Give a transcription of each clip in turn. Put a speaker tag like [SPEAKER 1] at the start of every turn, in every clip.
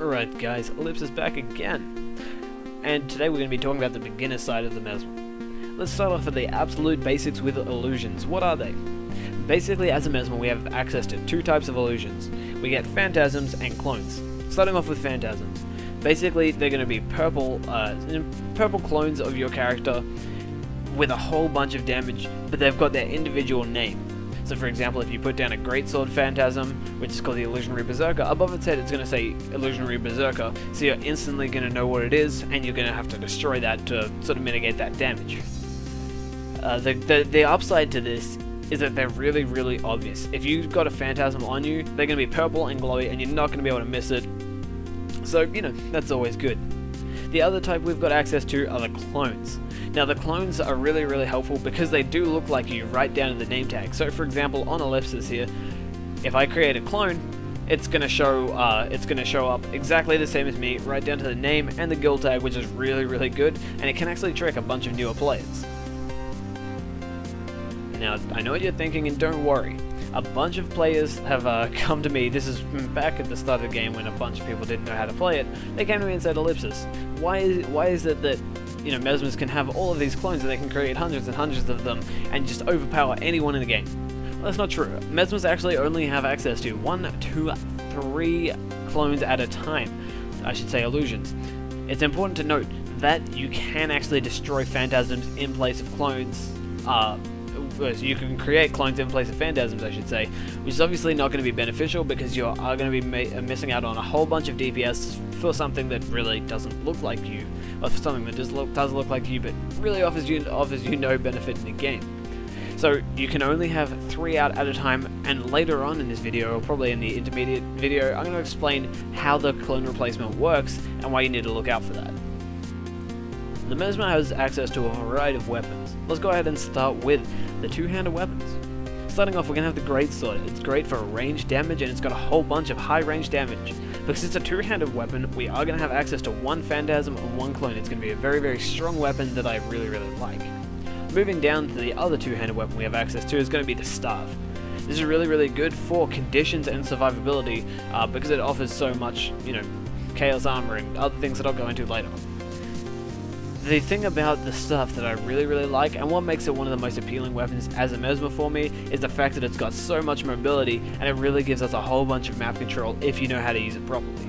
[SPEAKER 1] Alright guys, Ellipsis back again, and today we're going to be talking about the beginner side of the Mesmer. Let's start off with the absolute basics with illusions. What are they? Basically, as a Mesmer we have access to two types of illusions. We get phantasms and clones. Starting off with phantasms. Basically they're going to be purple clones of your character with a whole bunch of damage, but they've got their individual name. So for example, if you put down a Greatsword Phantasm, which is called the Illusionary Berserker, above its head it's going to say Illusionary Berserker, so you're instantly going to know what it is, and you're going to have to destroy that to sort of mitigate that damage. The upside to this is that they're really, really obvious. If you've got a Phantasm on you, they're going to be purple and glowy, and you're not going to be able to miss it, so, you know, that's always good. The other type we've got access to are the clones. Now the clones are really, really helpful because they do look like you right down in the name tag. So for example, on Ellipsis here, if I create a clone, it's gonna show up exactly the same as me, right down to the name and the guild tag, which is really, really good, and it can actually trick a bunch of newer players. Now I know what you're thinking, and don't worry. A bunch of players have come to me. This is back at the start of the game when a bunch of people didn't know how to play it. They came to me and said, Ellipsis, why is it that, you know, Mesmers can have all of these clones and they can create hundreds and hundreds of them and just overpower anyone in the game? Well, that's not true. Mesmers actually only have access to 1, 2, 3 clones at a time. I should say illusions. It's important to note that you can actually destroy phantasms in place of clones. You can create clones in place of phantasms, I should say, which is obviously not going to be beneficial because you are going to be missing out on a whole bunch of DPS for something that really doesn't look like you, or for something that does look like you but really offers you no benefit in the game. So you can only have 3 out at a time, and later on in this video, or probably in the intermediate video, I'm going to explain how the clone replacement works and why you need to look out for that. The Mesmer has access to a variety of weapons. Let's go ahead and start with the Two-Handed Weapons. Starting off, we're going to have the Greatsword. It's great for ranged damage, and it's got a whole bunch of high range damage. Because it's a two-handed weapon, we are going to have access to 1 Phantasm and 1 clone. It's going to be a very, very strong weapon that I really, really like. Moving down to the other two-handed weapon we have access to is going to be the Staff. This is really, really good for conditions and survivability because it offers so much, you know, chaos armor and other things that I'll go into later. The thing about the Staff that I really, really like, and what makes it one of the most appealing weapons as a Mesmer for me, is the fact that it's got so much mobility, and it really gives us a whole bunch of map control if you know how to use it properly.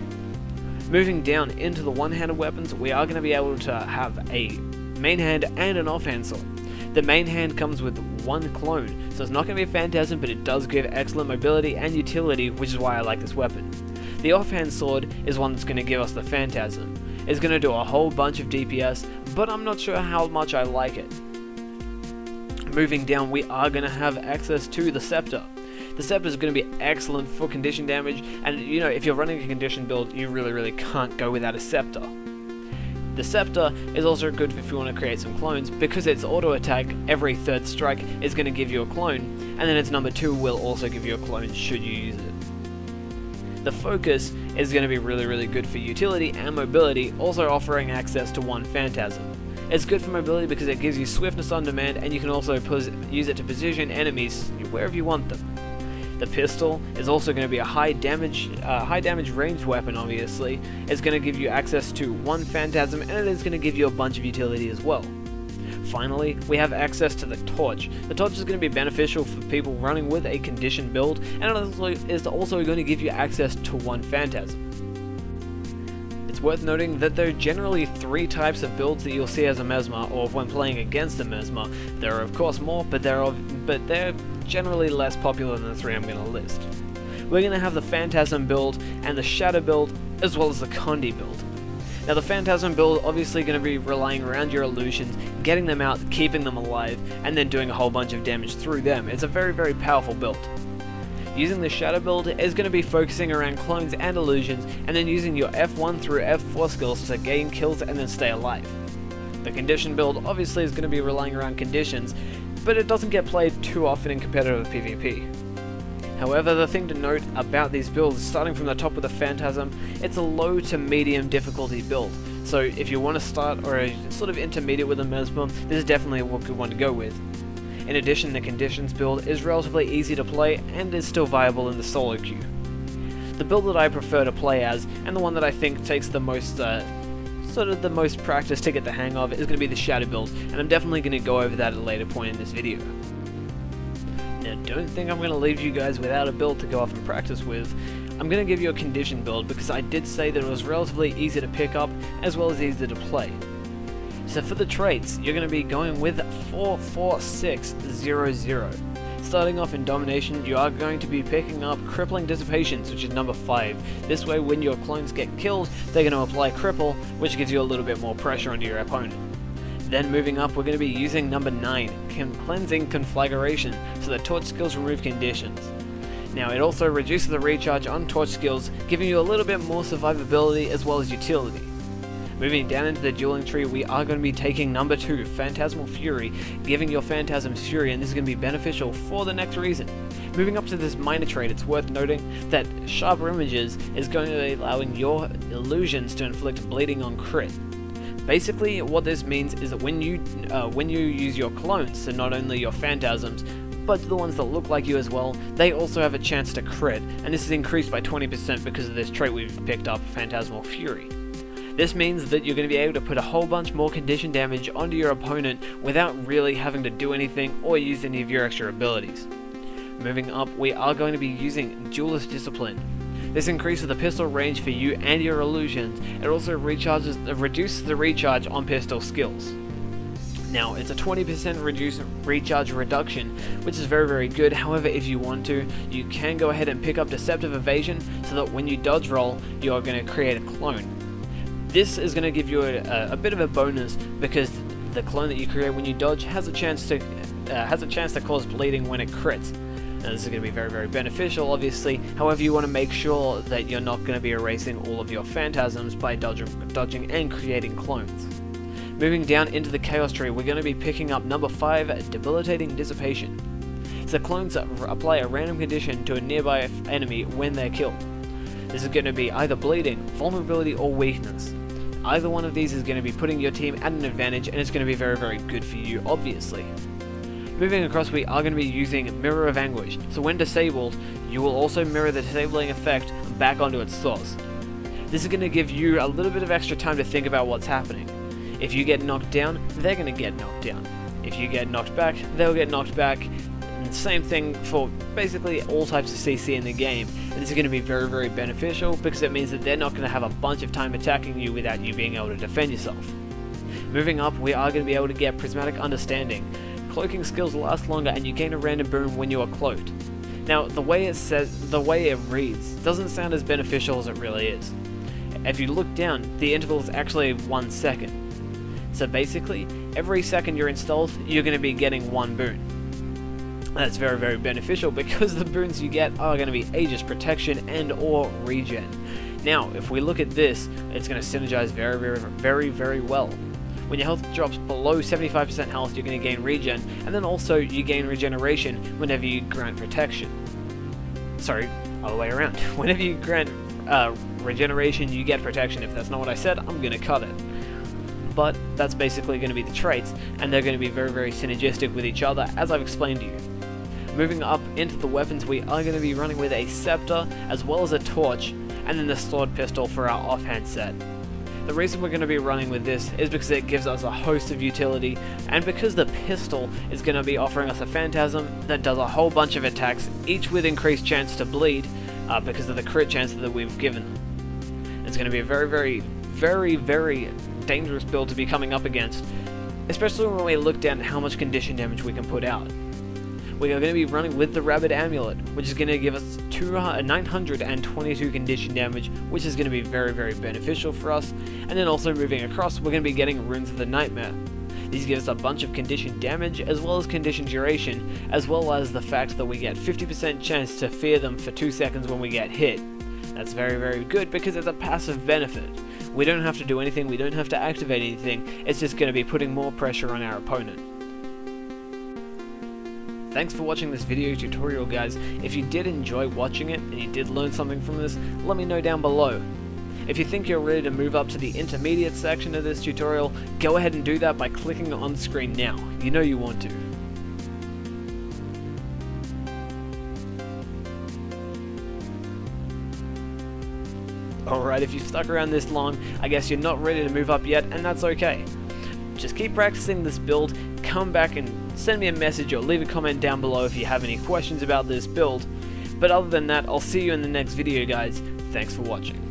[SPEAKER 1] Moving down into the one-handed weapons, we are going to be able to have a main hand and an offhand sword. The main hand comes with 1 clone, so it's not going to be a phantasm, but it does give excellent mobility and utility, which is why I like this weapon. The offhand sword is one that's going to give us the phantasm. It's going to do a whole bunch of DPS, but I'm not sure how much I like it. Moving down, we are going to have access to the Scepter. The Scepter is going to be excellent for condition damage, and you know, if you're running a condition build, you really, really can't go without a Scepter. The Scepter is also good if you want to create some clones, because its auto attack every 3rd strike is going to give you a clone, and then its number 2 will also give you a clone should you use it. The Focus is going to be really, really good for utility and mobility, also offering access to 1 Phantasm. It's good for mobility because it gives you swiftness on demand, and you can also use it to position enemies wherever you want them. The Pistol is also going to be a high damage ranged weapon, obviously. It's going to give you access to 1 Phantasm, and it is going to give you a bunch of utility as well. Finally, we have access to the Torch. The Torch is going to be beneficial for people running with a condition build, and it is also going to give you access to 1 Phantasm. It's worth noting that there are generally 3 types of builds that you'll see as a Mesmer, or when playing against a Mesmer. There are of course more, but they're generally less popular than the 3 I'm going to list. We're going to have the Phantasm build, and the Shadow build, as well as the Condi build. Now the Phantasm build obviously going to be relying around your illusions, getting them out, keeping them alive, and then doing a whole bunch of damage through them. It's a very, very powerful build. Using the Shadow build is going to be focusing around clones and illusions, and then using your F1 through F4 skills to gain kills and then stay alive. The Condition build obviously is going to be relying around conditions, but it doesn't get played too often in competitive PvP. However, the thing to note about these builds, starting from the top with the Phantasm, it's a low to medium difficulty build. So if you want to start or are sort of intermediate with a Mesmer, this is definitely a good one to go with. In addition, the Conditions build is relatively easy to play and is still viable in the solo queue. The build that I prefer to play as, and the one that I think takes the most the most practice to get the hang of, is going to be the Shadow build, and I'm definitely going to go over that at a later point in this video. Now, don't think I'm going to leave you guys without a build to go off and practice with. I'm going to give you a condition build because I did say that it was relatively easy to pick up as well as easy to play. So for the traits, you're going to be going with 44600. Starting off in Domination, you are going to be picking up Crippling Dissipations, which is number 5. This way, when your clones get killed, they're going to apply Cripple, which gives you a little bit more pressure onto your opponent. Then moving up, we're going to be using number 9, Cleansing Conflagration, so the Torch skills remove conditions. Now, it also reduces the recharge on Torch skills, giving you a little bit more survivability as well as utility. Moving down into the dueling tree, we are going to be taking number 2, Phantasmal Fury, giving your Phantasms Fury, and this is going to be beneficial for the next reason. Moving up to this minor trait, it's worth noting that Sharper Images is going to be allowing your illusions to inflict bleeding on crit. Basically, what this means is that when you use your clones, so not only your Phantasms, but the ones that look like you as well, they also have a chance to crit, and this is increased by 20% because of this trait we've picked up, Phantasmal Fury. This means that you're going to be able to put a whole bunch more condition damage onto your opponent without really having to do anything or use any of your extra abilities. Moving up, we are going to be using Duelist Discipline. This increases the pistol range for you and your illusions. It also reduces the recharge on pistol skills. Now, it's a 20% recharge reduction, which is very, very good. However, if you want to, you can go ahead and pick up Deceptive Evasion so that when you dodge roll, you are going to create a clone. This is going to give you a bit of a bonus because the clone that you create when you dodge has a chance to cause bleeding when it crits. Now, this is going to be very, very beneficial, obviously. However, you want to make sure that you're not going to be erasing all of your Phantasms by dodging and creating clones. Moving down into the Chaos tree, we're going to be picking up number 5, Debilitating Dissipation. So clones apply a random condition to a nearby enemy when they're killed. This is going to be either bleeding, vulnerability, or weakness. Either one of these is going to be putting your team at an advantage, and it's going to be very, very good for you, obviously. Moving across, we are going to be using Mirror of Anguish, so when disabled, you will also mirror the disabling effect back onto its source. This is going to give you a little bit of extra time to think about what's happening. If you get knocked down, they're going to get knocked down. If you get knocked back, they'll get knocked back. And same thing for basically all types of CC in the game. And this is going to be very, very beneficial because it means that they're not going to have a bunch of time attacking you without you being able to defend yourself. Moving up, we are going to be able to get Prismatic Understanding. Cloaking skills last longer and you gain a random boon when you are cloaked. Now, the way it reads doesn't sound as beneficial as it really is. If you look down, the interval is actually 1 second. So basically, every second you're in stealth, you're going to be getting 1 boon. That's very, very beneficial because the boons you get are going to be Aegis Protection and or Regen. Now, if we look at this, it's going to synergize very well. When your health drops below 75% health, you're going to gain Regen, and then also you gain Regeneration whenever you grant Protection. Sorry, other way around. Whenever you grant Regeneration, you get Protection. If that's not what I said, I'm going to cut it. But that's basically going to be the traits, and they're going to be very, very synergistic with each other, as I've explained to you. Moving up into the weapons, we are going to be running with a Scepter, as well as a Torch, and then the Sword Pistol for our offhand set. The reason we're going to be running with this is because it gives us a host of utility, and because the pistol is going to be offering us a Phantasm that does a whole bunch of attacks, each with increased chance to bleed, because of the crit chance that we've given. It's going to be a very dangerous build to be coming up against, especially when we look down at how much condition damage we can put out. We are going to be running with the Rabid Amulet, which is going to give us 922 condition damage, which is going to be very beneficial for us. And then also moving across, we're going to be getting Runes of the Nightmare. These give us a bunch of condition damage, as well as condition duration, as well as the fact that we get 50% chance to fear them for 2 seconds when we get hit. That's very good because it's a passive benefit. We don't have to do anything, we don't have to activate anything, it's just going to be putting more pressure on our opponent. Thanks for watching this video tutorial, guys. If you did enjoy watching it, and you did learn something from this, let me know down below. If you think you're ready to move up to the intermediate section of this tutorial, go ahead and do that by clicking on screen now. You know you want to. Alright, if you've stuck around this long, I guess you're not ready to move up yet, and that's okay. Just keep practicing this build, come back and send me a message or leave a comment down below if you have any questions about this build. But other than that, I'll see you in the next video, guys. Thanks for watching.